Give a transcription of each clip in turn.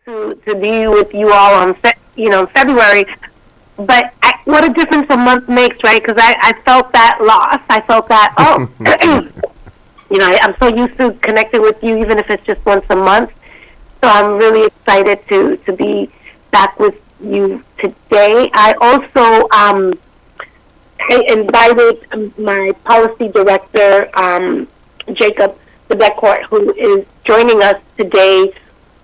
to be with you all on February. But what a difference a month makes, right? Because I felt that loss. I felt that I'm so used to connecting with you, even if it's just once a month. So I'm really excited to be back with you today. I also invited my policy director, Jacob the Beckcourt, who is joining us today,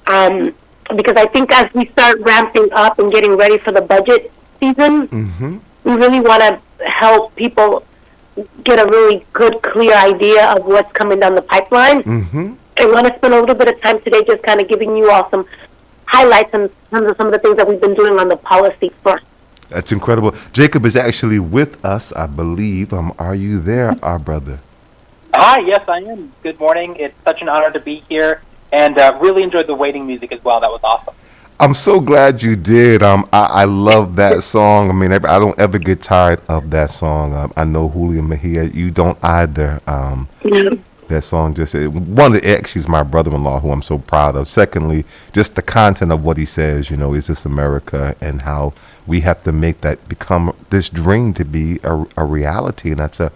because I think as we start ramping up and getting ready for the budget season, we really want to help people get a really good, clear idea of what's coming down the pipeline. I want to spend a little bit of time today just kind of giving you all some highlights in terms of some of the things that we've been doing on the policy front. That's incredible. Jacob is actually with us, I believe. Are you there, our brother? Hi, yes, I am. Good morning. It's such an honor to be here, and really enjoyed the waiting music as well. That was awesome. I'm so glad you did. I love that song. I mean, I don't ever get tired of that song. I know Julio Mejia, you don't either. That song she's my brother-in-law, who I'm so proud of. Secondly, just the content of what he says, is this America, and how we have to make that become this dream to be a reality. And that's a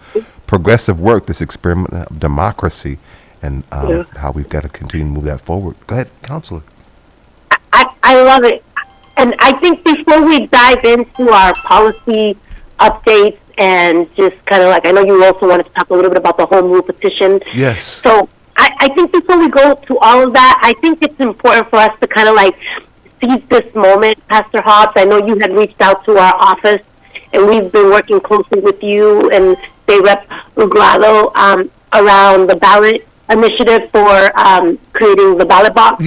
progressive work, this experiment of democracy, and how we've got to continue to move that forward. Go ahead, Councilor. I love it. And I think before we dive into our policy updates and just kind of I know you also wanted to talk a little bit about the home rule petition. Yes. So I think before we go to all of that, I think it's important for us to kind of seize this moment, Pastor Hobbs. I know you had reached out to our office, and we've been working closely with you and State Rep Uglado around the ballot initiative for creating the ballot box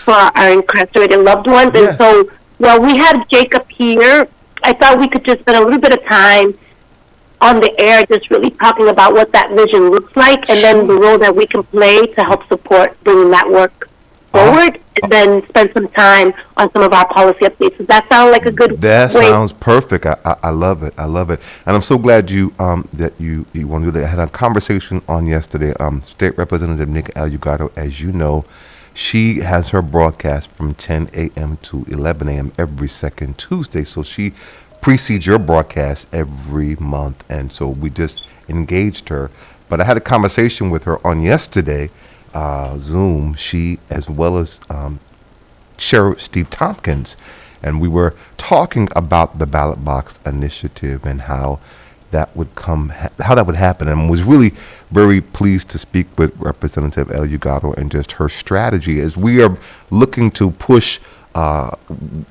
for our incarcerated loved ones. Yes. And so while we had Jacob here, I thought we could just spend a little bit of time on the air just really talking about what that vision looks like, and then the role that we can play to help support bringing that work forward, and then spend some time on some of our policy updates. Does that sound like a good That way? Sounds perfect. I love it. I love it. And I'm so glad you that you want to do that. I had a conversation on yesterday. State Representative Nick Alugado, as you know, she has her broadcast from 10 a.m. to 11 a.m. every second Tuesday. So she precedes your broadcast every month. And so we just engaged her. But I had a conversation with her on yesterday, Zoom, she as well as Sheriff Steve Tompkins, and we were talking about the ballot box initiative and how that would happen, and was really very pleased to speak with Representative Alugado and just her strategy as we are looking to push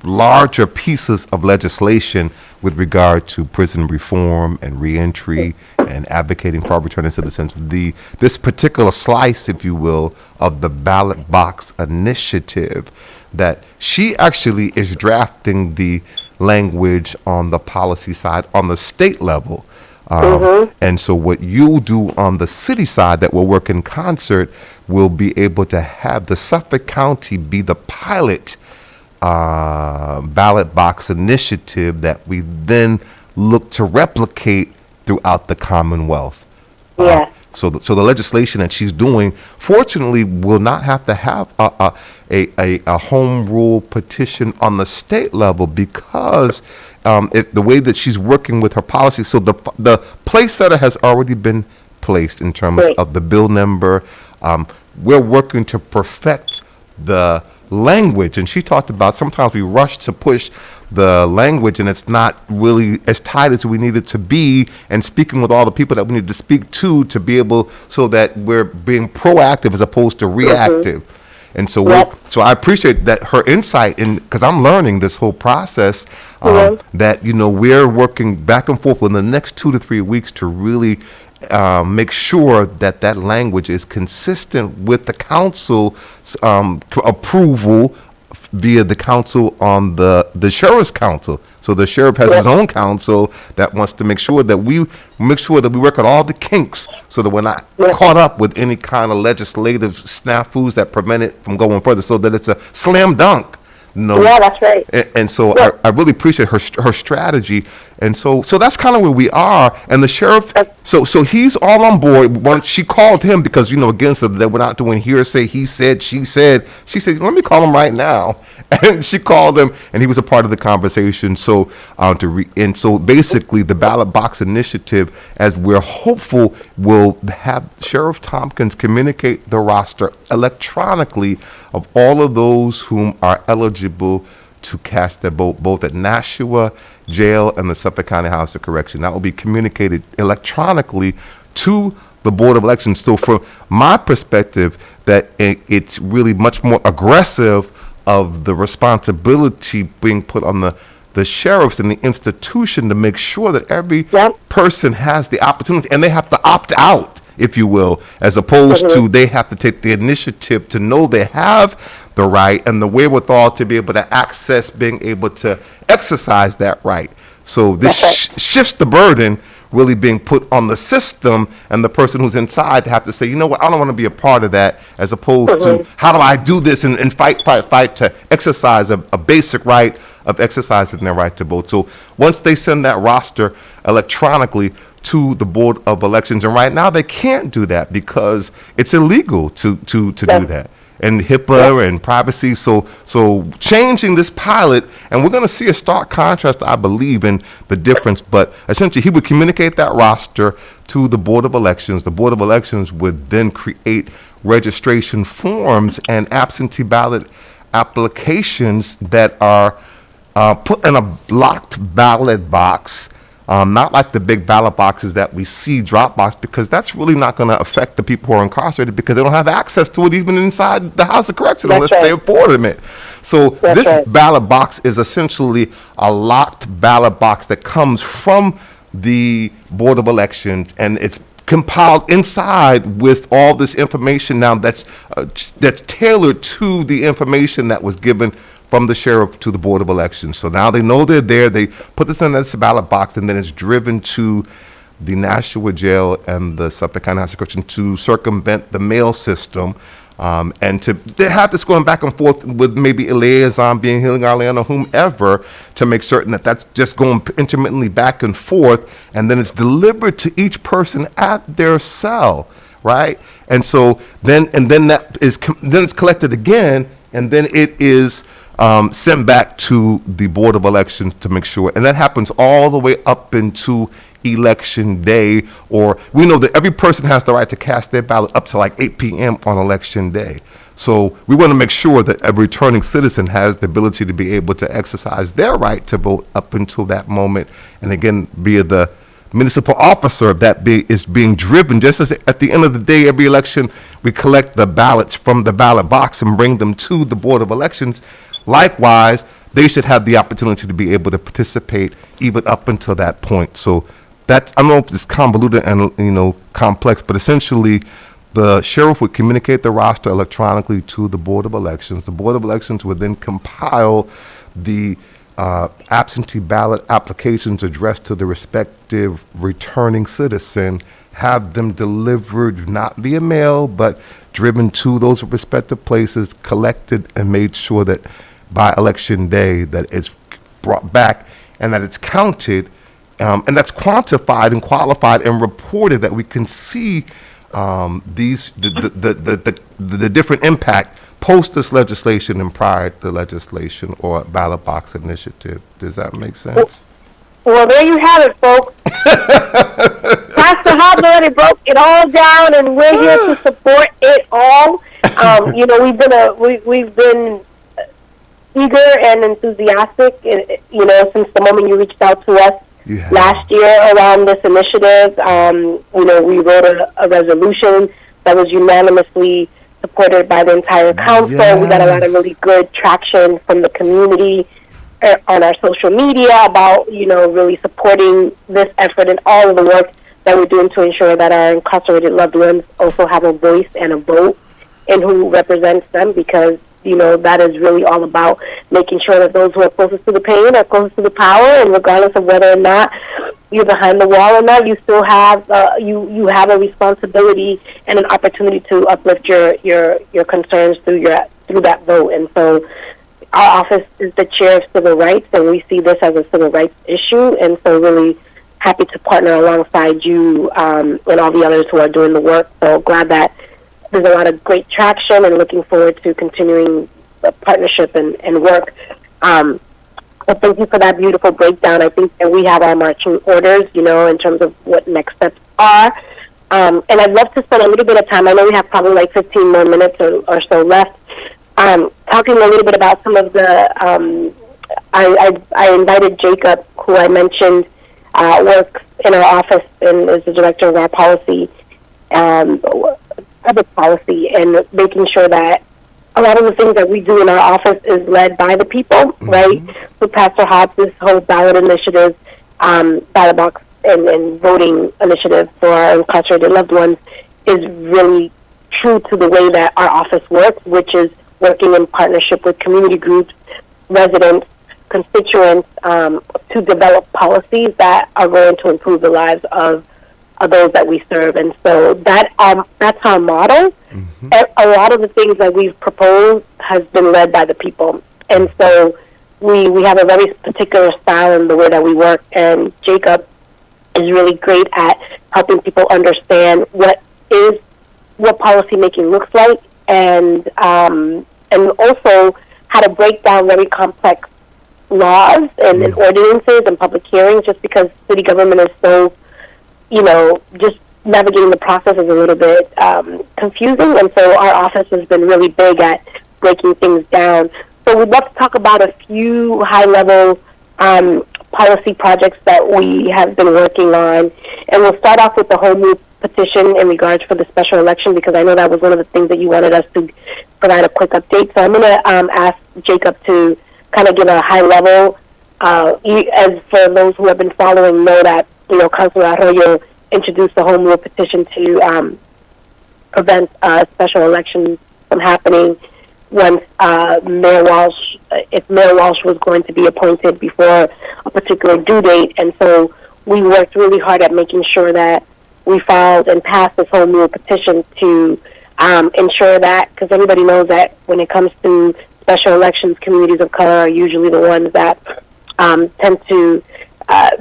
larger pieces of legislation with regard to prison reform and reentry and advocating for returning citizens. This particular slice, if you will, of the ballot box initiative, that she actually is drafting the language on the policy side on the state level. And so what you'll do on the city side that will work in concert will be able to have the Suffolk County be the pilot ballot box initiative that we then look to replicate throughout the Commonwealth. So the legislation that she's doing, fortunately, will not have to have a home rule petition on the state level, because the way that she's working with her policy. So the place setter has already been placed in terms of the bill number. We're working to perfect the language, and she talked about sometimes we rush to push the language and it's not really as tight as we need it to be, and speaking with all the people that we need to speak to be able, so that we're being proactive as opposed to reactive. And so so I appreciate that, her insight, in because I'm learning this whole process, that we're working back and forth in the next 2 to 3 weeks to really make sure that language is consistent with the council's approval via the council on the sheriff's council. So the sheriff has his own council that wants to make sure that we work on all the kinks, so that we're not caught up with any kind of legislative snafus that prevent it from going further, so that it's a slam dunk. Yeah, that's right. And so I really appreciate her strategy. And so that's kind of where we are. And the sheriff, so he's all on board. When she called him because, again, so that we're not doing hearsay, he said, she said, let me call him right now. And she called him, and he was a part of the conversation. So and so basically the ballot box initiative, as we're hopeful, will have Sheriff Tompkins communicate the roster electronically of all of those whom are eligible to cast their vote, both at Nashua Jail and the Suffolk County House of Correction. That will be communicated electronically to the Board of Elections. So from my perspective, that it's really much more aggressive of the responsibility being put on the sheriffs and the institution to make sure that every person has the opportunity, and they have to opt out, if you will, as opposed to they have to take the initiative to know they have the right and the wherewithal to be able to access being able to exercise that right. So this shifts the burden really being put on the system and the person who's inside to have to say, you know what, I don't want to be a part of that, as opposed to how do I do this and fight to exercise a basic right of exercising their right to vote. So once they send that roster electronically to the Board of Elections, and right now they can't do that because it's illegal to do that, and HIPAA and privacy. So changing this pilot, and we're going to see a stark contrast, I believe, in the difference. But essentially, he would communicate that roster to the Board of Elections. The Board of Elections would then create registration forms and absentee ballot applications that are put in a locked ballot box. Not like the big ballot boxes that we see drop box, because that's really not going to affect the people who are incarcerated because they don't have access to it even inside the House of Correction unless they afford them it. So this ballot box is essentially a locked ballot box that comes from the Board of Elections, and it's compiled inside with all this information now that's tailored to the information that was given from the sheriff to the Board of Elections. So now they know they're there. They put this in this ballot box, and then it's driven to the Nashua Jail and the Suffolk County House of Correction to circumvent the mail system, and they have this going back and forth with maybe a liaison being Healing Arlene or whomever to make certain that that's just going intermittently back and forth, and then it's delivered to each person at their cell, right? And so then it's collected again, and then it is sent back to the Board of Elections to make sure. And that happens all the way up into Election Day, or we know that every person has the right to cast their ballot up to like 8 p.m. on Election Day. So we want to make sure that a returning citizen has the ability to be able to exercise their right to vote up until that moment. And again, via the municipal officer that is being driven, just as at the end of the day, every election, we collect the ballots from the ballot box and bring them to the Board of Elections. Likewise, they should have the opportunity to be able to participate even up until that point. So that's, I don't know if it's convoluted and complex, but essentially the sheriff would communicate the roster electronically to the Board of Elections. The Board of Elections would then compile the absentee ballot applications addressed to the respective returning citizen, have them delivered not via mail, but driven to those respective places, collected, and made sure that by Election Day that it's brought back and that it's counted, and that's quantified and qualified and reported, that we can see the different impact post this legislation and prior to the legislation or ballot box initiative. Does that make sense? Well, there you have it, folks. Pastor Hobbs already broke it all down, and we're here to support it all. We've been eager and enthusiastic, since the moment you reached out to us last year around this initiative. We wrote a resolution that was unanimously supported by the entire council. Yes. We got a lot of really good traction from the community on our social media about, really supporting this effort and all of the work that we're doing to ensure that our incarcerated loved ones also have a voice and a vote in who represents them, because that is really all about making sure that those who are closest to the pain are closest to the power, and regardless of whether or not you're behind the wall or not, you still have you have a responsibility and an opportunity to uplift your concerns through that vote. And so our office is the chair of civil rights, and we see this as a civil rights issue, and so really happy to partner alongside you and all the others who are doing the work. So glad that there's a lot of great traction, and looking forward to continuing the partnership and work. But thank you for that beautiful breakdown. I think that we have our marching orders, in terms of what next steps are. And I'd love to spend a little bit of time. I know we have probably like 15 more minutes or so left. Talking a little bit about some of the, I invited Jacob, who I mentioned works in our office and is the director of our policy, public policy, and making sure that a lot of the things that we do in our office is led by the people, right? So Pastor Hobbs, this whole ballot initiative, ballot box and voting initiative for our incarcerated loved ones is really true to the way that our office works, which is working in partnership with community groups, residents, constituents, to develop policies that are going to improve the lives of those that we serve. And so that's our model. A lot of the things that we've proposed has been led by the people. And so we have a very particular style in the way that we work, and Jacob is really great at helping people understand what policy making looks like, and also how to break down very complex laws and ordinances and public hearings, just because city government is so, just navigating the process is a little bit confusing, and so our office has been really big at breaking things down. So we'd love to talk about a few high-level policy projects that we have been working on, and we'll start off with the home rule petition in regards for the special election, because I know that was one of the things that you wanted us to provide a quick update. So I'm going to ask Jacob to kind of give a high-level, as for those who have been following know that, Councilor Arroyo introduced the home rule petition to prevent special elections from happening once Mayor Walsh, if Mayor Walsh was going to be appointed before a particular due date. And so we worked really hard at making sure that we filed and passed this home rule petition to ensure that, because everybody knows that when it comes to special elections, communities of color are usually the ones that tend to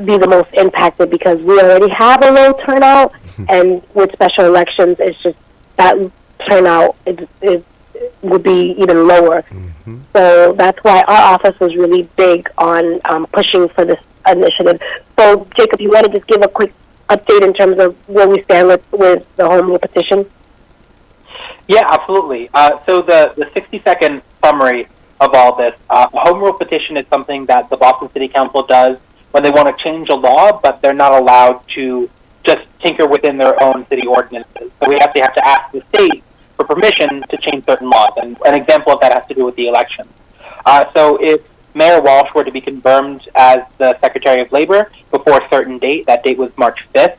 be the most impacted, because we already have a low turnout, and with special elections, it's just that turnout would be even lower. So that's why our office was really big on pushing for this initiative. So, Jacob, you want to just give a quick update in terms of where we stand with the home rule petition? Yeah, absolutely. So the 60-second summary of all this, a home rule petition is something that the Boston City Council does when they want to change a law, but they're not allowed to just tinker within their own city ordinances. So we actually have to ask the state for permission to change certain laws, and an example of that has to do with the election. So if Mayor Walsh were to be confirmed as the Secretary of Labor before a certain date, that date was March 5th,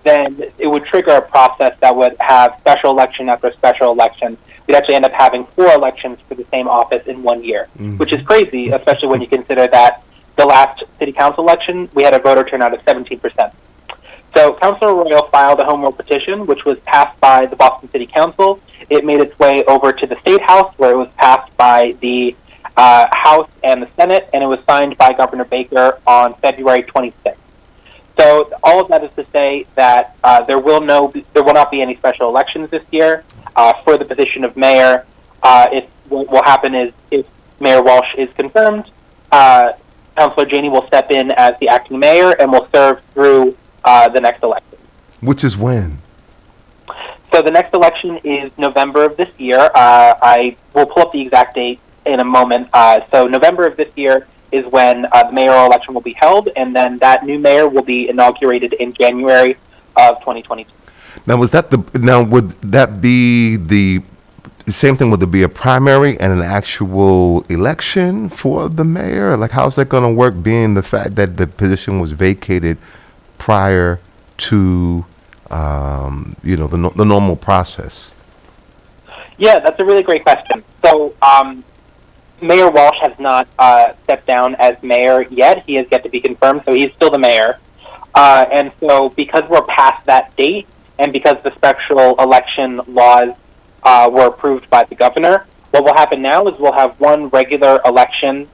then it would trigger a process that would have special election after special election. We'd actually end up having 4 elections for the same office in 1 year, which is crazy, especially when you consider that the last city council election, we had a voter turnout of 17%. So Councilor Royal filed a home rule petition, which was passed by the Boston City Council. It made its way over to the State House, where it was passed by the House and the Senate, and it was signed by Governor Baker on February 26th. So all of that is to say that there will not be any special elections this year for the position of mayor. What will happen is, if Mayor Walsh is confirmed, Councilor Janey will step in as the acting mayor and will serve through the next election. Which is when? So the next election is November of this year. I will pull up the exact date in a moment. So November of this year is when the mayoral election will be held, and then that new mayor will be inaugurated in January of 2022. Now, would that be the same thing? Would there be a primary and an actual election for the mayor? Like, how's that going to work, being the fact that the position was vacated prior to, the normal process? Yeah, that's a really great question. So, Mayor Walsh has not stepped down as mayor yet. He has yet to be confirmed, so he's still the mayor. And so because we're past that date, and because the special election laws were approved by the governor, What will happen now is we'll have one regular election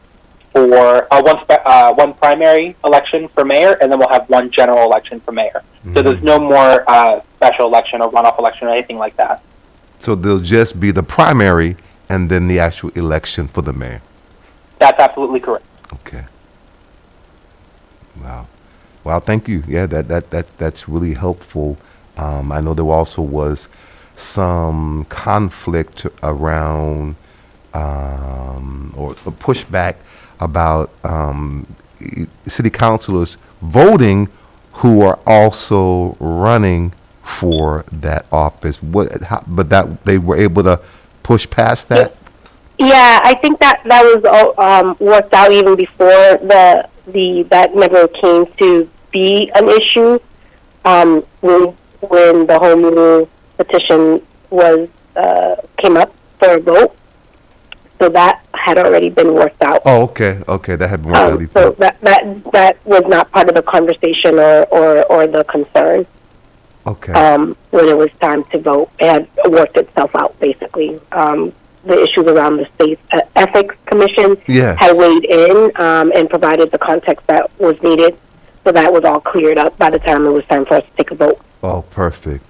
for one primary election for mayor, and then we'll have one general election for mayor. So there's no more special election or runoff election or anything like that. So there'll just be the primary and then the actual election for the mayor. That's absolutely correct. Okay. Wow. Wow. Thank you. Yeah, that's really helpful. I know there also was some conflict around or a pushback about city councilors voting who are also running for that office. But that they were able to push past that. Yeah, I think that was worked out even before that never came to be an issue. When the home rule petition came up for a vote, so that had already been worked out. Oh, okay, that had been worked out. So that was not part of the conversation or the concern. Okay. When it was time to vote, it had worked itself out basically. The issues around the state ethics commission had weighed in and provided the context that was needed, so that was all cleared up by the time it was time for us to take a vote. Oh, perfect.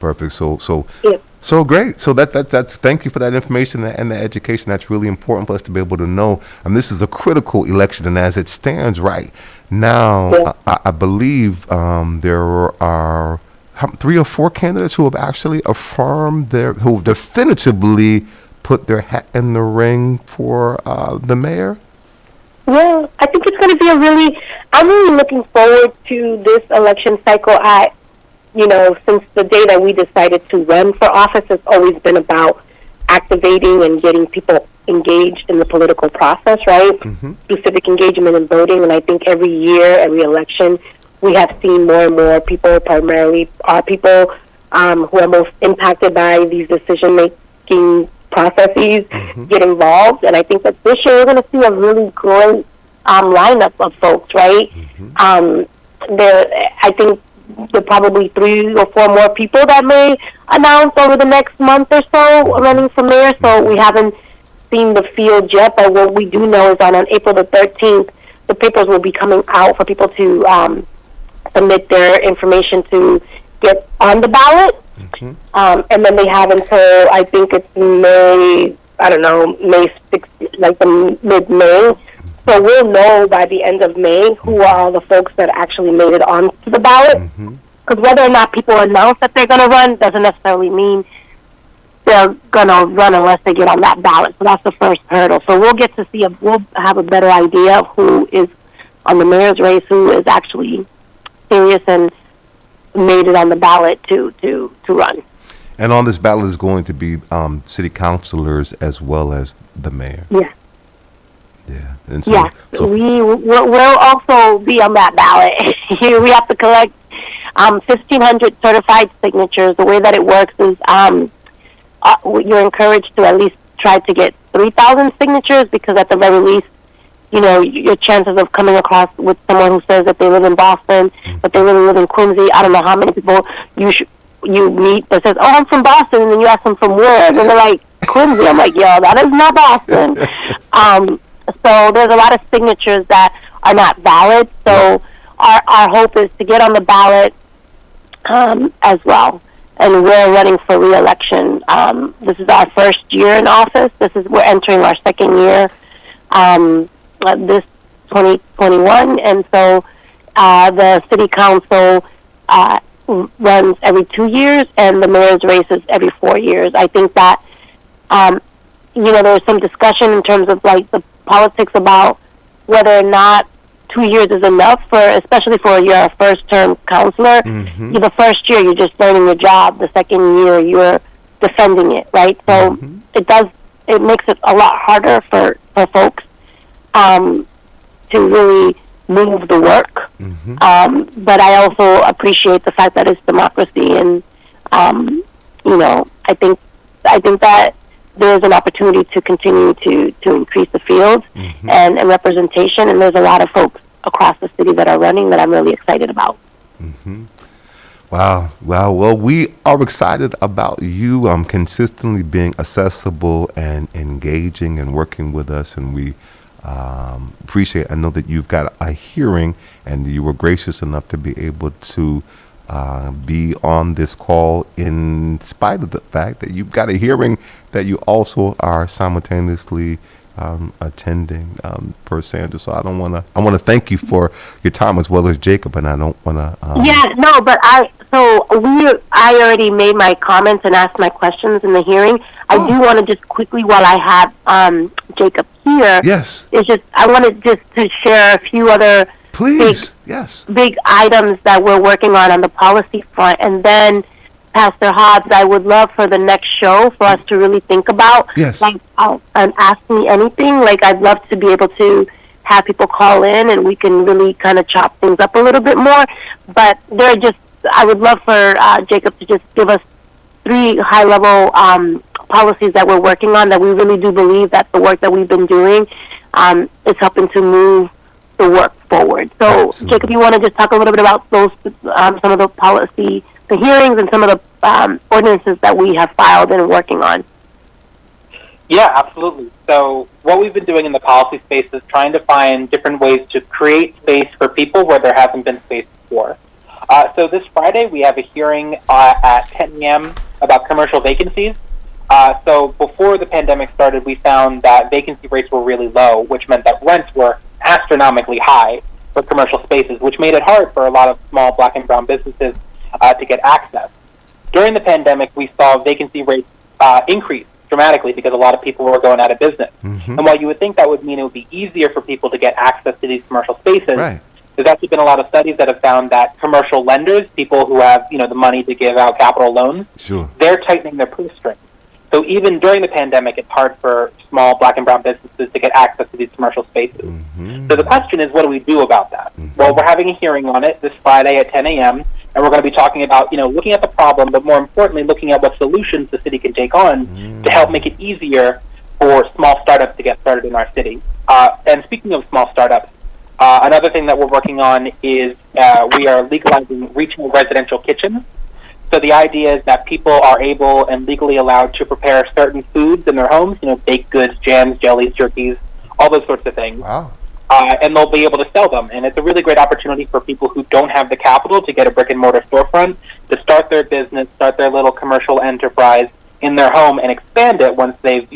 So great. So that's thank you for that information and the education. That's really important for us to be able to know. And this is a critical election, and as it stands right now, I believe there are 3 or 4 candidates who have actually affirmed who definitively put their hat in the ring for the mayor. Yeah, I think it's going to be I'm really looking forward to this election cycle. Since the day that we decided to run for office, it's always been about activating and getting people engaged in the political process, right? Mm-hmm. Through civic engagement and voting. And I think every year, every election, we have seen more and more people, primarily our people who are most impacted by these decision-making processes, get involved. And I think that this year we're going to see a really great lineup of folks, right? I think there are probably 3 or 4 more people that may announce over the next month or so running for mayor. So we haven't seen the field yet, but what we do know is on April the 13th, the papers will be coming out for people to submit their information to get on the ballot. And then they have until, I think it's May 6th, like the mid-May. So we'll know by the end of May who are all the folks that actually made it onto the ballot. Because whether or not people announce that they're going to run doesn't necessarily mean they're going to run unless they get on that ballot. So that's the first hurdle. So we'll get to see, we'll have a better idea of who is on the mayor's race, who is actually serious and made it on the ballot to run. And on this ballot is going to be city councilors as well as the mayor. Yeah. Yeah. And so we'll also be on that ballot. We have to collect 1,500 certified signatures. The way that it works is you're encouraged to at least try to get 3,000 signatures, because at the very least, your chances of coming across with someone who says that they live in Boston, but they really live in Quincy. I don't know how many people you meet that says, "Oh, I'm from Boston," and then you ask them from where, and they're like, "Quincy." I'm like, "Yo, that is not Boston." So there's a lot of signatures that are not valid. So our hope is to get on the ballot as well. And we're running for re-election. This is our first year in office. We're entering our second year this 2021. And so the city council runs every 2 years, and the mayor's race is every 4 years. I think that there's some discussion in terms of like the politics about whether or not 2 years is enough especially for your first-term counselor. The first year you're just learning your job. The second year you're defending it, right? So it makes it a lot harder for folks to really move the work. But I also appreciate the fact that it's democracy, and I think that there's an opportunity to continue to increase the field and representation, and there's a lot of folks across the city that are running that I'm really excited about. Wow. Wow. Well, we are excited about you consistently being accessible and engaging and working with us. And we appreciate, I know that you've got a hearing and you were gracious enough to be able to be on this call in spite of the fact that you've got a hearing that you also are simultaneously attending per Sandra. So I want to thank you for your time as well as Jacob, and I don't want to. Yeah, no, but I already made my comments and asked my questions in the hearing. I do want to just quickly, while I have Jacob here, Yes, it's just I wanted just to share a few other please. Yes. big items that we're working on the policy front, and then Pastor Hobbs, I would love for the next show for us to really think about. Yes. Like, and ask me anything. Like, I'd love to be able to have people call in and we can really kind of chop things up a little bit more. But I would love for Jacob to just give us 3 high-level policies that we're working on that we really do believe that the work that we've been doing is helping to move the work forward. So, Absolutely. Jacob, you want to just talk a little bit about those, some of the policy, the hearings, and some of the ordinances that we have filed and working on? Yeah, absolutely. So what we've been doing in the policy space is trying to find different ways to create space for people where there hasn't been space before. So this Friday we have a hearing at 10 a.m. about commercial vacancies. So before the pandemic started, we found that vacancy rates were really low, which meant that rents were astronomically high for commercial spaces, which made it hard for a lot of small black and brown businesses to get access. During the pandemic, we saw vacancy rates increase dramatically because a lot of people were going out of business. Mm-hmm. And while you would think that would mean it would be easier for people to get access to these commercial spaces, Right. there's actually been a lot of studies that have found that commercial lenders, people who have the money to give out capital loans, Sure. they're tightening their purse strings. So even during the pandemic, it's hard for small black and brown businesses to get access to these commercial spaces. Mm-hmm. So the question is, what do we do about that? Mhm. Well, we're having a hearing on it this Friday at 10 a.m., and we're going to be talking about, looking at the problem, but more importantly, looking at what solutions the city can take on to help make it easier for small startups to get started in our city. And speaking of small startups, another thing that we're working on is we are legalizing retail residential kitchens. So the idea is that people are able and legally allowed to prepare certain foods in their homes, baked goods, jams, jellies, jerkies, all those sorts of things. Wow. And they'll be able to sell them. And it's a really great opportunity for people who don't have the capital to get a brick-and-mortar storefront, to start their business, start their little commercial enterprise in their home and expand it once they've,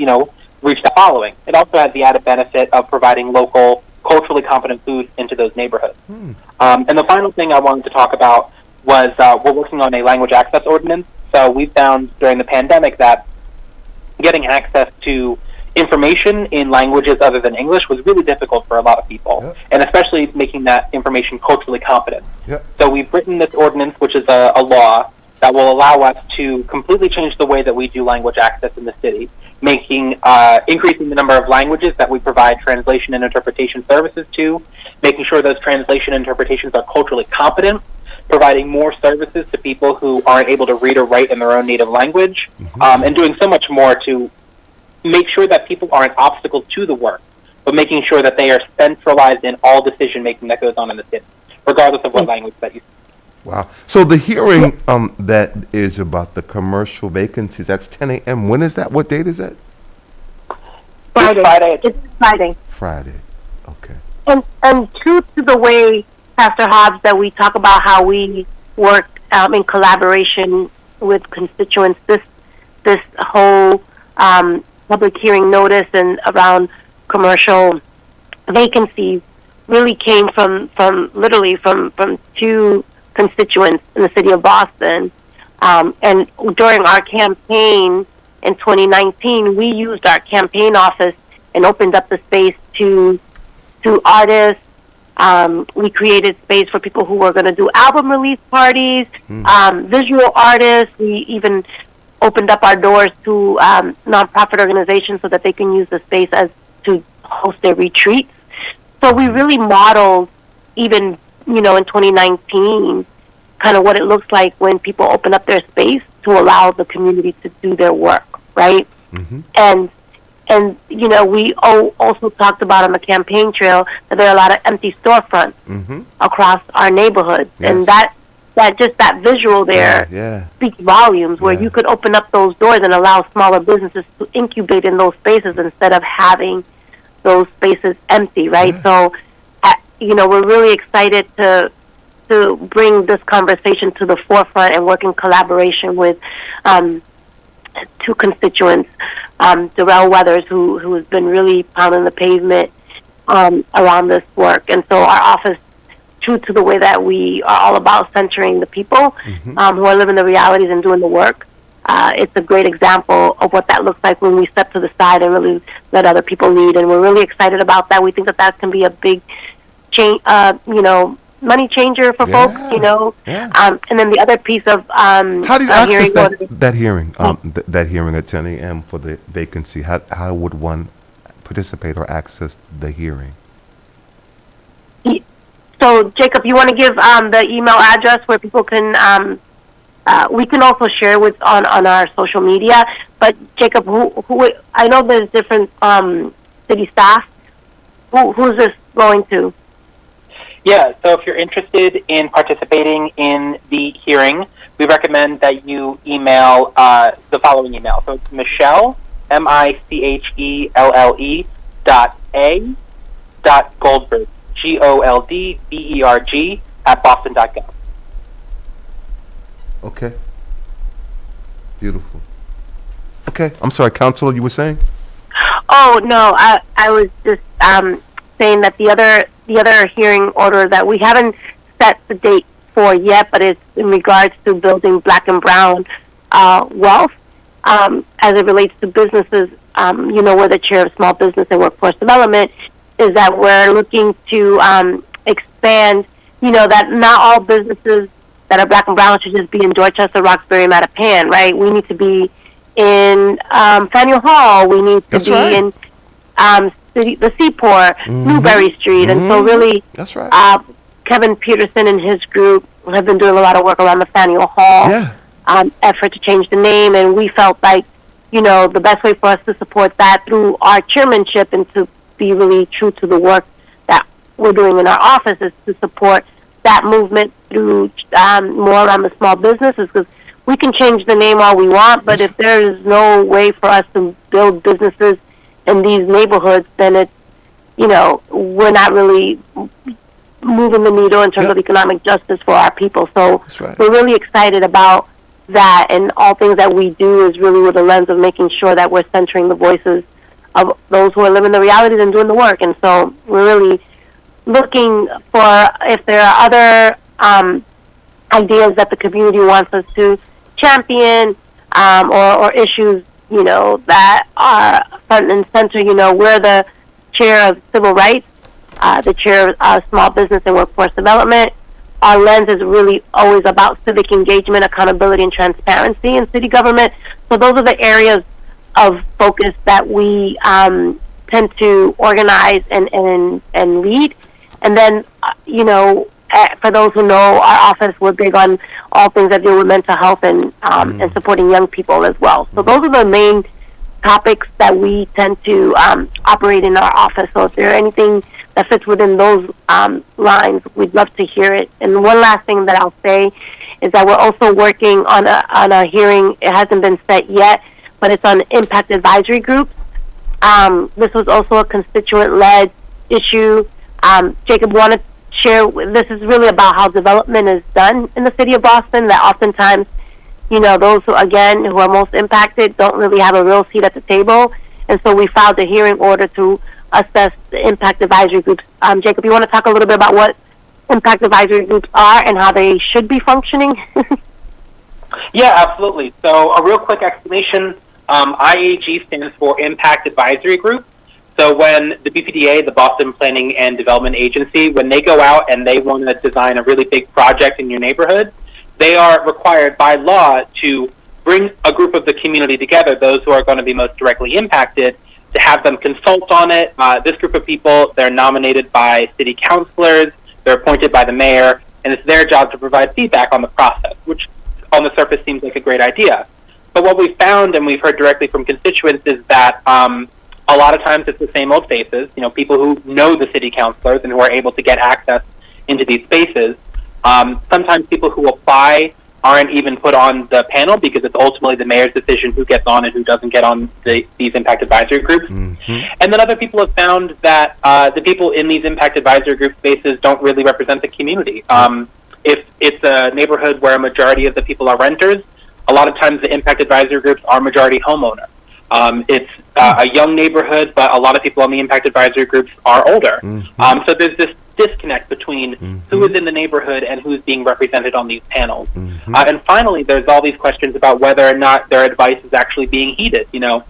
reached a following. It also has the added benefit of providing local, culturally competent food into those neighborhoods. And the final thing I wanted to talk about was we're working on a language access ordinance. So we found during the pandemic that getting access to information in languages other than English was really difficult for a lot of people, Yep. and especially making that information culturally competent. Yep. So we've written this ordinance, which is a law that will allow us to completely change the way that we do language access in the city, increasing the number of languages that we provide translation and interpretation services to, making sure those translation and interpretations are culturally competent, providing more services to people who aren't able to read or write in their own native language, and doing so much more to make sure that people aren't obstacles to the work, but making sure that they are centralized in all decision-making that goes on in the city, regardless of what language that you speak. Wow. So the hearing that is about the commercial vacancies, that's 10 a.m. When is that? What date is that? Friday. It's Friday. Friday. Okay. And true to the way, Pastor Hobbs, that we talk about how we work in collaboration with constituents, this whole public hearing notice and around commercial vacancies really came from literally from 2 constituents in the city of Boston. And during our campaign in 2019, we used our campaign office and opened up the space to artists. We created space for people who were going to do album release parties, visual artists. We even opened up our doors to nonprofit organizations so that they can use the space as to host their retreats. So we really modeled, even in 2019, kind of what it looks like when people open up their space to allow the community to do their work, right? Mm-hmm. And we also talked about on the campaign trail that there are a lot of empty storefronts across our neighborhoods, Yes. and that that visual there speaks volumes, where you could open up those doors and allow smaller businesses to incubate in those spaces instead of having those spaces empty, right? So, we're really excited to bring this conversation to the forefront and work in collaboration with two constituents, Darrell Weathers, who has been really pounding the pavement around this work. And so our office, true to the way that we are all about centering the people who are living the realities and doing the work, it's a great example of what that looks like when we step to the side and really let other people lead. And we're really excited about that. We think that can be a big change, money changer for folks, and then the other piece of how do you access that hearing, that hearing at 10 a.m. for the vacancy? How would one participate or access the hearing? So, Jacob, you want to give the email address where people can? We can also share on our social media. But Jacob, who I know there's different city staff. Who's this going to? Yeah, so if you're interested in participating in the hearing, we recommend that you email the following email. So it's Michelle, MICHELLE .A.Goldberg, GOLDBERG @boston.gov. Okay. Beautiful. Okay, I'm sorry, Councilor, you were saying? Oh no, I was just saying that the other hearing order that we haven't set the date for yet, but it's in regards to building Black and Brown wealth as it relates to businesses. We're the chair of small business and workforce development. Is that we're looking to expand. That not all businesses that are Black and Brown should just be in Dorchester, Roxbury, Mattapan, right? We need to be in Faneuil Hall. We need to be in the Seaport, Newberry Street, and so really, that's right. Kevin Peterson and his group have been doing a lot of work around the Faneuil Hall effort to change the name, and we felt like, the best way for us to support that through our chairmanship and to be really true to the work that we're doing in our office is to support that movement through more around the small businesses, because we can change the name all we want, but if there is no way for us to build businesses in these neighborhoods, then it's, we're not really moving the needle in terms of economic justice for our people. So we're really excited about that, and all things that we do is really with a lens of making sure that we're centering the voices of those who are living the realities and doing the work. And so we're really looking for if there are other ideas that the community wants us to champion, or issues that are front and center. We're the chair of civil rights, the chair of small business and workforce development. Our lens is really always about civic engagement, accountability, and transparency in city government. So those are the areas of focus that we tend to organize and lead. And then, for those who know our office, we're big on all things that deal with mental health and supporting young people as well. So those are the main topics that we tend to operate in our office. So if there's anything that fits within those lines, we'd love to hear it. And one last thing that I'll say is that we're also working on a hearing. It hasn't been set yet, but it's on impact advisory groups. This was also a constituent-led issue. Jacob wanted to share, this is really about how development is done in the city of Boston, that oftentimes, those who are most impacted don't really have a real seat at the table. And so we filed a hearing order to assess the impact advisory groups. Jacob, you want to talk a little bit about what impact advisory groups are and how they should be functioning? Yeah, absolutely. So a real quick explanation, IAG stands for Impact Advisory Group. So when the BPDA, the Boston Planning and Development Agency, when they go out and they want to design a really big project in your neighborhood, they are required by law to bring a group of the community together, those who are going to be most directly impacted, to have them consult on it. This group of people, they're nominated by city councilors, they're appointed by the mayor, and it's their job to provide feedback on the process, which on the surface seems like a great idea. But what we've found, and we've heard directly from constituents, is that a lot of times it's the same old faces, people who know the city councilors and who are able to get access into these spaces. Sometimes people who apply aren't even put on the panel because it's ultimately the mayor's decision who gets on and who doesn't get on these impact advisory groups. Mm-hmm. And then other people have found that the people in these impact advisory group spaces don't really represent the community. If it's a neighborhood where a majority of the people are renters, a lot of times the impact advisory groups are majority homeowner. It's a young neighborhood, but a lot of people on the impact advisory groups are older. Mm-hmm. So there's this disconnect between who is in the neighborhood and who's being represented on these panels. And finally, there's all these questions about whether or not their advice is actually being heeded. You know,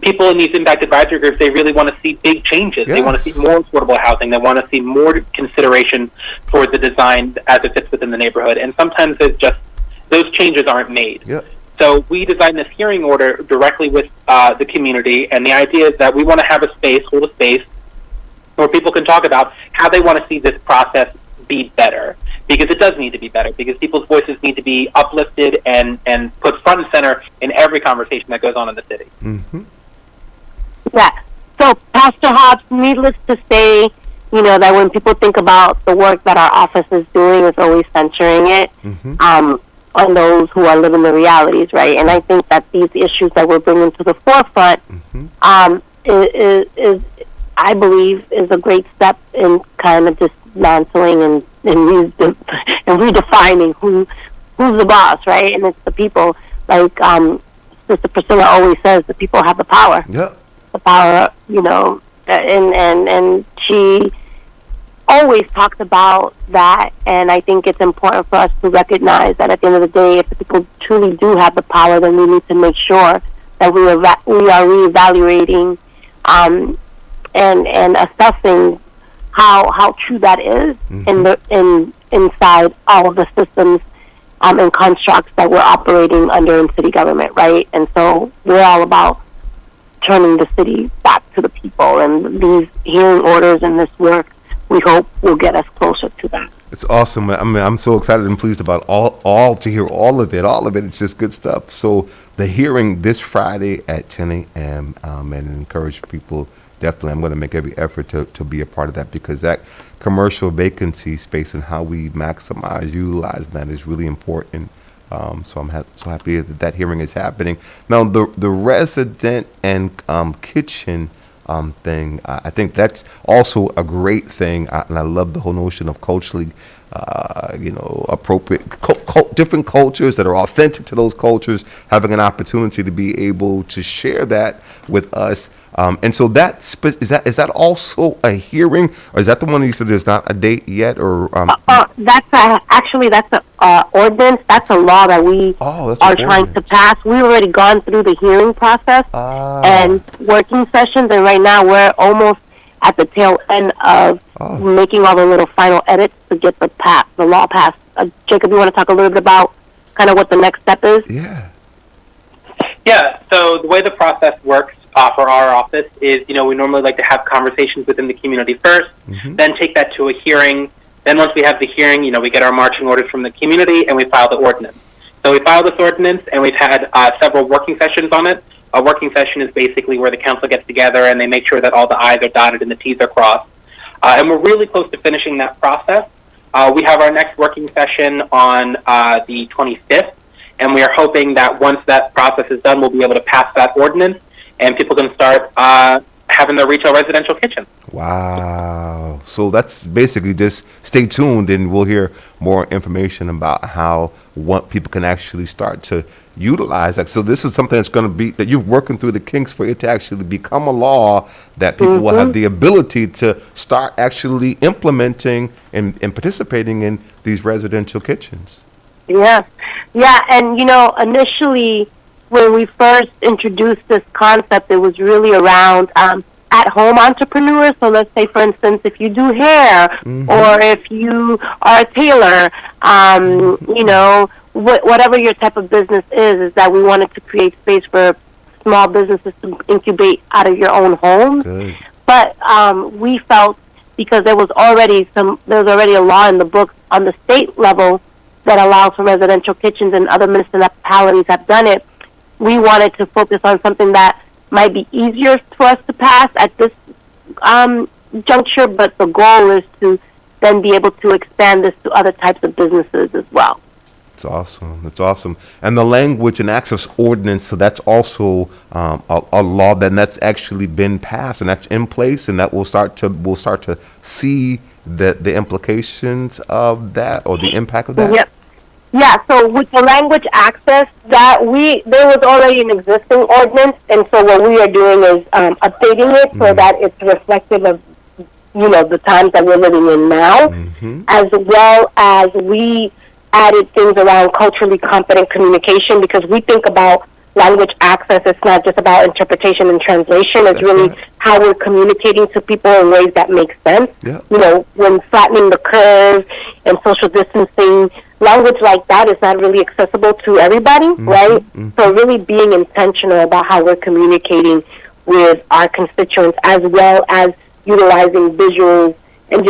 people in these impact advisory groups, they really want to see big changes. Yes. They want to see more affordable housing. They want to see more consideration for the design as it fits within the neighborhood. And sometimes there's just those changes aren't made. Yep. So we designed this hearing order directly with the community, and the idea is that we want to have hold a space where people can talk about how they want to see this process be better, because it does need to be better, because people's voices need to be uplifted and put front and center in every conversation that goes on in the city. Yeah. So, Pastor Hobbs, needless to say, you know, that when people think about the work that our office is doing, it's always censoring it on those who are living the realities, right? And I think that these issues that we're bringing to the forefront is I believe, is a great step in kind of dismantling and redefining who's the boss, right? And it's the people. Like Sister Priscilla always says, the people have the power. Yep. The power, you know, and she always talks about that. And I think it's important for us to recognize that at the end of the day, if the people truly do have the power, then we need to make sure that we are reevaluating and assessing how true that is inside all of the systems and constructs that we're operating under in city government, right? And so we're all about turning the city back to the people, and these hearing orders and this work, we hope, will get us closer to that. It's awesome. I mean, I'm so excited and pleased about all to hear all of it. All of it. It's just good stuff. So the hearing this Friday at 10 a.m. And encourage people. Definitely, I'm going to make every effort to be a part of that, because that commercial vacancy space and how we utilize that is really important. So I'm so happy that hearing is happening. Now, the resident and kitchen thing, I think that's also a great thing, and I love the whole notion of culturally, appropriate different cultures that are authentic to those cultures, having an opportunity to be able to share that with us. And so is that also a hearing, or is that the one that you said there's not a date yet? Or that's a ordinance. That's a law that we are trying to pass. We've already gone through the hearing process and working sessions, and right now we're almost at the tail end of making all the little final edits to get the law passed. Jacob, you want to talk a little bit about kind of what the next step is? Yeah, so the way the process works for our office is, we normally like to have conversations within the community first, then take that to a hearing. Then once we have the hearing, we get our marching orders from the community and we file the ordinance. So we file this ordinance, and we've had several working sessions on it. A working session is basically where the council gets together and they make sure that all the I's are dotted and the T's are crossed. And we're really close to finishing that process. We have our next working session on the 25th, and we are hoping that once that process is done, we'll be able to pass that ordinance, and people can start having their retail residential kitchen. Wow. So that's basically just stay tuned, and we'll hear more information about what people can actually start to utilize that. So this is something that's going to be, that you're working through the kinks for it to actually become a law that people will have the ability to start actually implementing and participating in these residential kitchens. Yeah. And, initially when we first introduced this concept, it was really around at-home entrepreneurs. So let's say, for instance, if you do hair or if you are a tailor, whatever your type of business is that we wanted to create space for small businesses to incubate out of your own homes. Good. But we felt, because there was already a law in the books on the state level that allows for residential kitchens, and other municipalities have done it, we wanted to focus on something that might be easier for us to pass at this juncture, but the goal is to then be able to expand this to other types of businesses as well. It's awesome. That's awesome. And the language and access ordinance, so that's also a law that's actually been passed and that's in place, and that we'll start to see the implications of that or the impact of that. Yep. Yeah, so with the language access, there was already an existing ordinance, and so what we are doing is updating it so that it's reflective of, the times that we're living in now, as well as we added things around culturally competent communication, because we think about language access. It's not just about interpretation and translation. It's really how we're communicating to people in ways that make sense. Yeah. When flattening the curve and social distancing, language like that is not really accessible to everybody, right? So really being intentional about how we're communicating with our constituents, as well as utilizing visuals and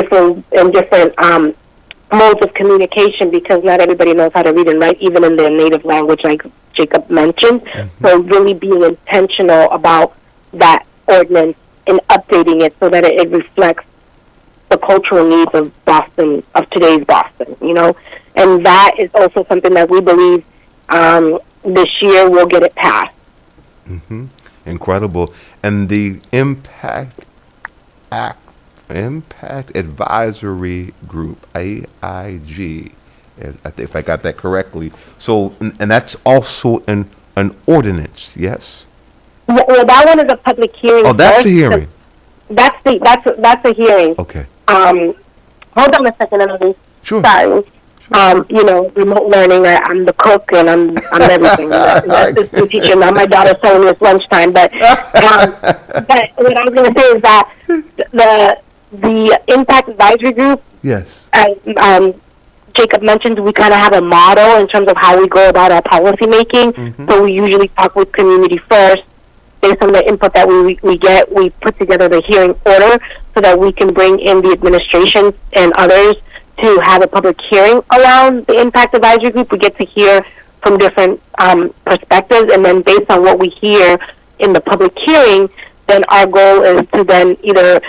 different modes of communication, because not everybody knows how to read and write, even in their native language, like Jacob mentioned. So really being intentional about that ordinance and updating it so that it reflects the cultural needs of Boston, of today's Boston, And that is also something that we believe this year we'll get it passed. Incredible. And the Impact Advisory Group, AIG, if I got that correctly. So, and that's also an ordinance, yes? Well, that one is a public hearing. Oh, that's a hearing. That's a hearing. Okay. Hold on a second, Emily. Sure. Sorry. Remote learning. I'm the cook and I'm everything. Assistant teacher. Now my daughter's home. It's lunchtime. But what I was going to say is that the Impact Advisory Group. Yes. As Jacob mentioned, we kind of have a model in terms of how we go about our policy making. So we usually talk with community first. Based on the input that we get, we put together the hearing order so that we can bring in the administration and others to have a public hearing around the Impact Advisory Group. We get to hear from different perspectives, and then based on what we hear in the public hearing, then our goal is to then either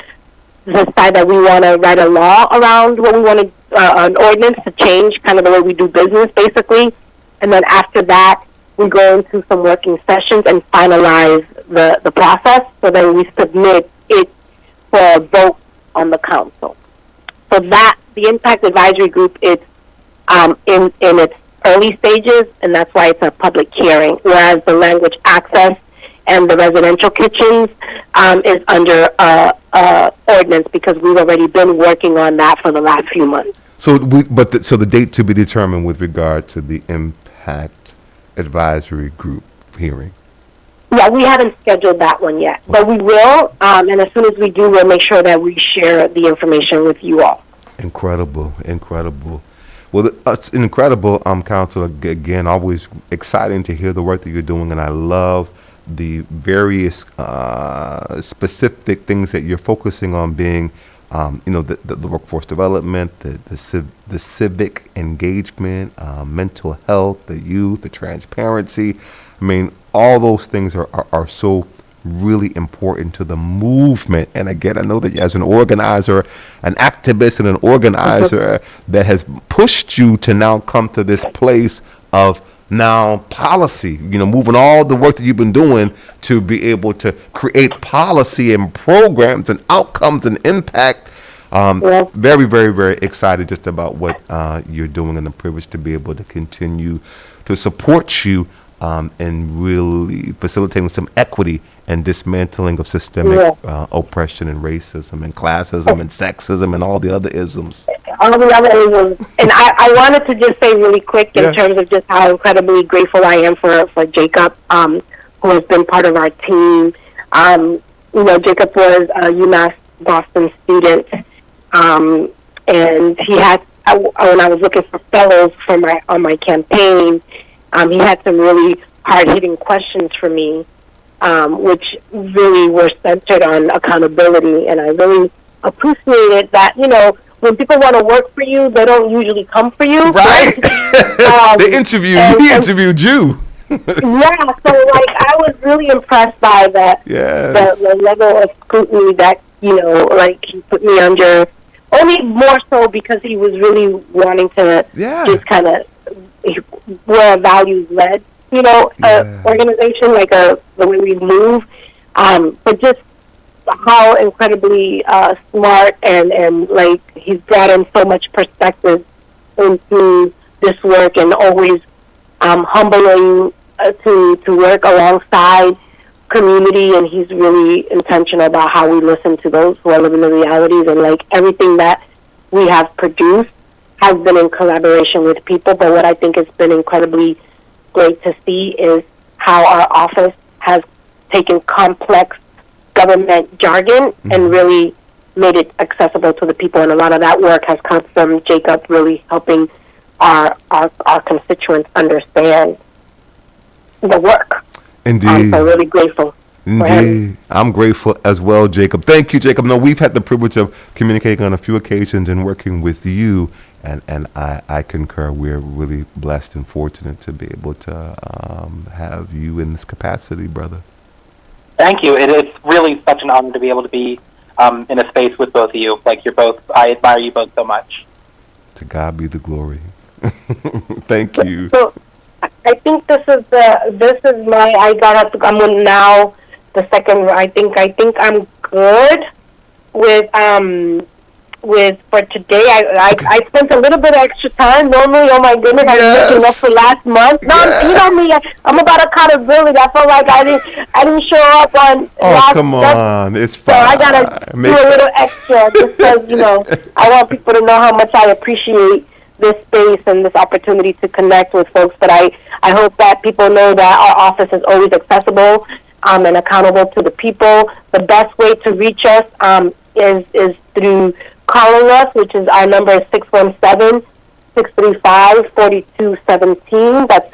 decide that we want to write a law around what we want to, an ordinance to change kind of the way we do business, basically. And then after that, we go into some working sessions and finalize the process. So then we submit it for a vote on the council. So that the Impact Advisory Group is in its early stages, and that's why it's a public hearing. Whereas the language access and the residential kitchens is under ordinance, because we've already been working on that for the last few months. So, so the date to be determined with regard to the Impact Advisory Group hearing. Yeah, we haven't scheduled that one yet, but we will. And as soon as we do, we'll make sure that we share the information with you all. Incredible. Well, it's incredible, Councilor. Again, always exciting to hear the work that you're doing, and I love the various specific things that you're focusing on, being, the workforce development, the civic engagement, mental health, the youth, the transparency. I mean, all those things are so really important to the movement. And again, I know that as an organizer, an activist and an organizer that has pushed you to now come to this place of now policy, moving all the work that you've been doing to be able to create policy and programs and outcomes and impact. Very, very, very excited just about what you're doing, and the privilege to be able to continue to support you and really facilitating some equity and dismantling of systemic oppression and racism and classism and sexism and all the other isms. All the other isms. And I wanted to just say really quick in terms of just how incredibly grateful I am for Jacob, who has been part of our team. Jacob was a UMass Boston student, and he had, when I was looking for fellows on my campaign, he had some really hard-hitting questions for me, which really were centered on accountability. And I really appreciated that, when people want to work for you, they don't usually come for you. Right? He interviewed you. So I was really impressed by that, the level of scrutiny that, he put me under, only more so because he was really wanting to just kind of, we're a values-led, organization, like the way we move, but just how incredibly smart and like he's brought in so much perspective into this work, and always humbling to work alongside community, and he's really intentional about how we listen to those who are living the realities, and like everything that we have produced has been in collaboration with people. But what I think has been incredibly great to see is how our office has taken complex government jargon and really made it accessible to the people, and a lot of that work has come from Jacob really helping our constituents understand the work. Indeed. So really grateful. Indeed. I'm grateful as well, Jacob. Thank you, Jacob. No, we've had the privilege of communicating on a few occasions and working with you, and I concur. We're really blessed and fortunate to be able to have you in this capacity, brother. Thank you. It's really such an honor to be able to be in a space with both of you. Like, you're both, I admire you both so much. To God be the glory. Thank you. So I think this is my, I'm now the second, I think I'm good with for today. I spent a little bit of extra time. Normally, oh my goodness, I was taking up for last month. No, you know me, I'm about accountability. I felt like I didn't show up on last come on, month, it's fine. So I gotta do a little extra just because I want people to know how much I appreciate this space and this opportunity to connect with folks. But I hope that people know that our office is always accessible and accountable to the people. The best way to reach us is through calling us, which is our number is 617-635-4217. That's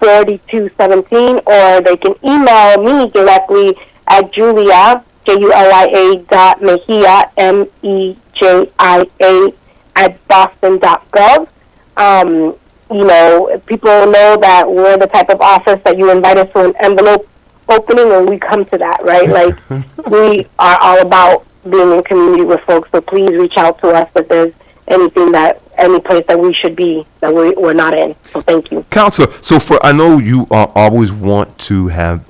617-635-4217. Or they can email me directly at Julia, Julia.Mejia, MEJIA, at boston.gov. People know that we're the type of office that you invite us to an envelope opening and we come to that, right? Like, we are all about being in community with folks, so please reach out to us if there's any place that we should be that we're not in. So thank you. Counselor, so I know you always want to have,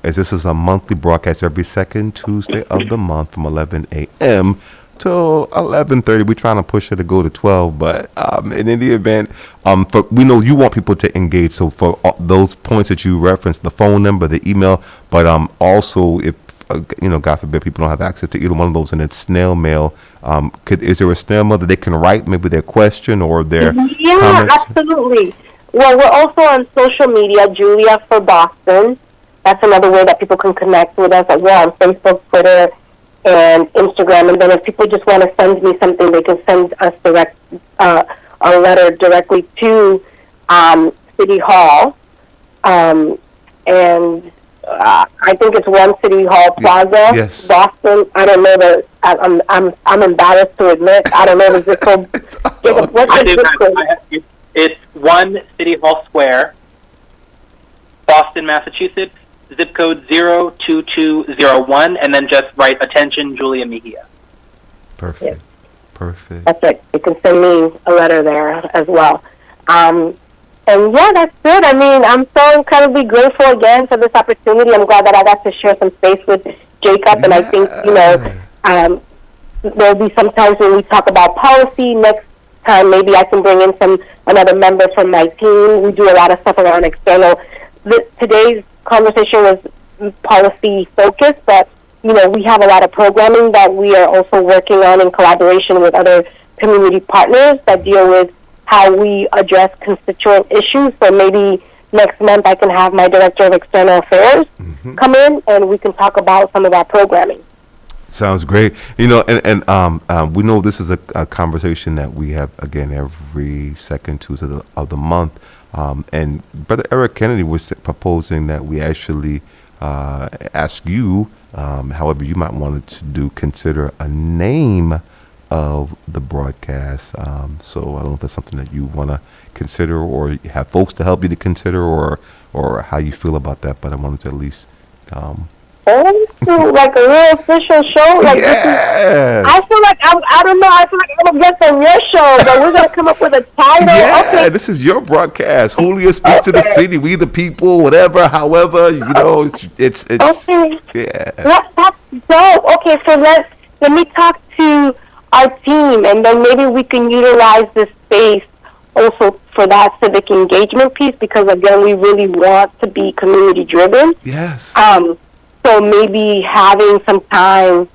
as this is a monthly broadcast every second Tuesday of the month from 11 a.m. till 11:30. We're trying to push it to go to 12, but in any event, we know you want people to engage. So for those points that you referenced, the phone number, the email, but also if God forbid people don't have access to either one of those, and it's snail mail. Is there a snail mail that they can write maybe their question or their comments? Absolutely. Well, we're also on social media, Julia for Boston. That's another way that people can connect with us. We're on Facebook, Twitter, and Instagram. And then if people just want to send me something, they can send us a letter directly to City Hall, and I think it's One City Hall Plaza, yes. Boston. I don't know I'm embarrassed to admit. I don't know the zip code. What's the zip code? It's 1 City Hall Square, Boston, Massachusetts. Zip code 02201, and then just write attention, Julia Mejia. Perfect. Yes. Perfect. That's it. You can send me a letter there as well. And yeah, that's good. I mean, I'm so incredibly grateful again for this opportunity. I'm glad that I got to share some space with Jacob, and I think, there'll be some times when we talk about policy. Next time, maybe I can bring in another member from my team. We do a lot of stuff around external. Today's conversation was policy focused, but we have a lot of programming that we are also working on in collaboration with other community partners that deal with how we address constituent issues. So maybe next month I can have my director of external affairs come in and we can talk about some of our programming. Sounds great. And we know this is a conversation that we have again every second Tuesday of the month. And Brother Eric Kennedy was proposing that we actually ask you, however you might want to consider a name of the broadcast. So I don't know if that's something that you want to consider or have folks to help you to consider or how you feel about that, but I wanted to at least... to like a real official show. Like this is, Yes. I feel like I don't know. I feel like I'm a guest on your show, but we're gonna come up with a title. Yeah, Okay. this is your broadcast. Julia speaks to the Okay. city. We the people. Whatever. However, you know, it's Okay. yeah. That's dope. Okay, so let me talk to our team, and then maybe we can utilize this space also for that civic engagement piece, because again, we really want to be community driven. Yes. So maybe having some time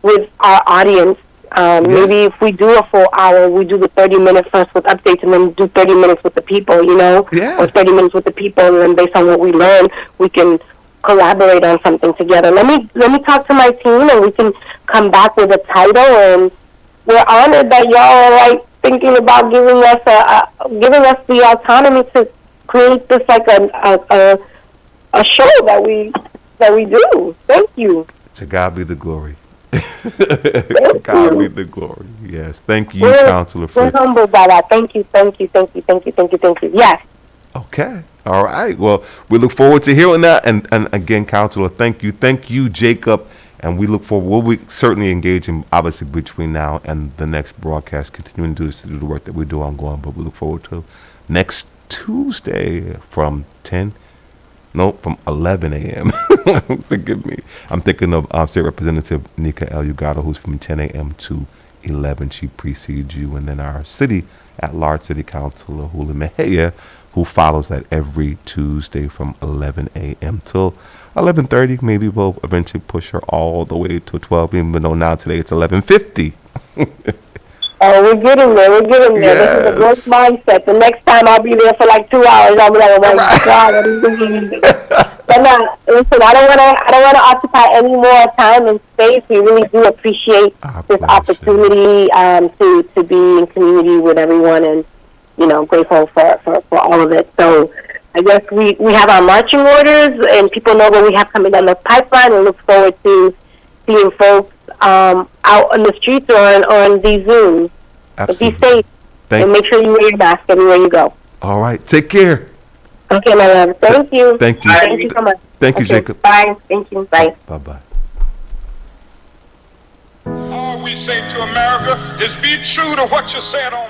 with our audience. Maybe if we do a full hour, we do the 30-minute first with updates, and then do 30 minutes with the people, you know, Yeah. or 30 minutes with the people, and then based on what we learn, we can collaborate on something together. Let me talk to my team, and we can come back with a title. And we're honored that y'all are like thinking about giving us the autonomy to create this like a show that we do. Thank you. To God be the glory. To God be the glory. Yes. Thank you, Councilor. We're humbled by that. Thank you. Yes. Okay. All right. Well, we look forward to hearing that. And again, Councilor, thank you. Thank you, Jacob. And we look forward. We'll be certainly engaging, obviously, between now and the next broadcast, continuing to do the work that we do ongoing. But we look forward to next Tuesday from 11 a.m. Forgive me. I'm thinking of State Representative Nika Elugado, who's from 10 a.m. to 11. She precedes you. And then our city at-large city councilor, Hula Mejia, who follows that every Tuesday from 11 a.m. till 11:30. Maybe we'll eventually push her all the way to 12, even though now today it's 11:50. Oh, we're getting there. This is a growth mindset. The next time I'll be there for like 2 hours. I'll be like, oh my God, what is this? But no, listen, I don't wanna occupy any more time and space. We really do appreciate this opportunity to be in community with everyone, and you know, grateful for all of it. So I guess we have our marching orders, and people know what we have coming down the pipeline, and look forward to seeing folks out on the streets or on these Zooms. Absolutely. But be safe, and make sure you wear your mask everywhere you go. All right. Take care. Okay, my love. Thank you. Thank you. Thank you so much. Thank you, Jacob. Bye. Thank you. Bye. Bye-bye. All we say to America is be true to what you said on